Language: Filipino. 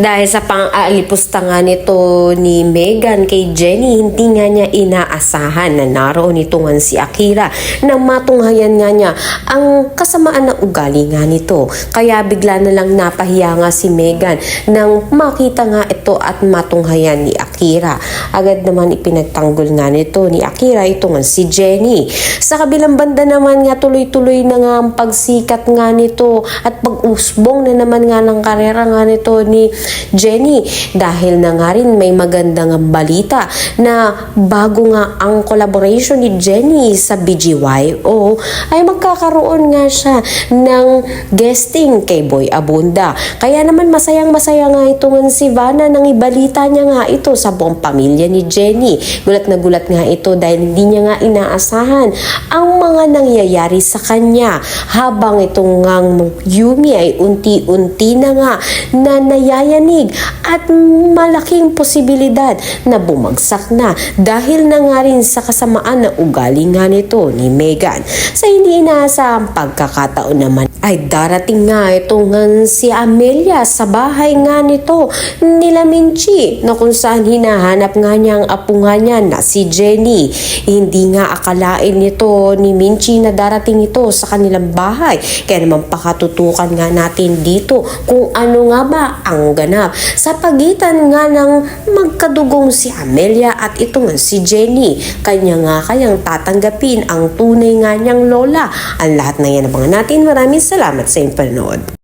Dahil sa pang-aalipusta nga nito ni Megan kay Jenny, hindi nga niya inaasahan na naroon nito nga si Akira na matunghayan nga niya ang kasamaan na ugali nga nito. Kaya bigla na lang napahiya nga si Megan nang makita nga ito at matunghayan ni Akira. Agad naman ipinagtanggol nga nito ni Akira ito nga si Jenny. Sa kabilang banda naman nga tuloy-tuloy na nga ang pagsikat nga nito at pag-usbong na naman nga ng karera nga nito ni Jenny, dahil na nga rin may magandang balita na bago nga ang collaboration ni Jenny sa BGYO ay magkakaroon nga siya ng guesting kay Boy Abunda. Kaya naman masayang-masaya nga ito nga si Vanna nang ibalita niya nga ito sa buong pamilya ni Jenny. Gulat na gulat nga ito dahil hindi niya nga inaasahan ang mga nangyayari sa kanya, habang itong Yumi ay unti-unti na nga na nayayanig at malaking posibilidad na bumagsak na dahil na nga rin sa kasamaan na ugali nga nito ni Megan. Sa hindi inaasahang pagkakataon naman ay darating nga itong si Amelia sa bahay nga nito nila Minchi, na kung saan hinahanap nga niya ang apo nga niya na si Jenny. Hindi nga akalain nito ni Minchi na darating ito sa kanilang bahay. Kaya naman pakatutukan nga natin dito kung ano nga ba ang ganap sa pagitan nga ng magkadugong si Amelia at ito nga si Jenny. Kanya nga kayang tatanggapin ang tunay nga niyang lola. Ang lahat na yan abangan natin. Maraming salamat sa inyong panonood.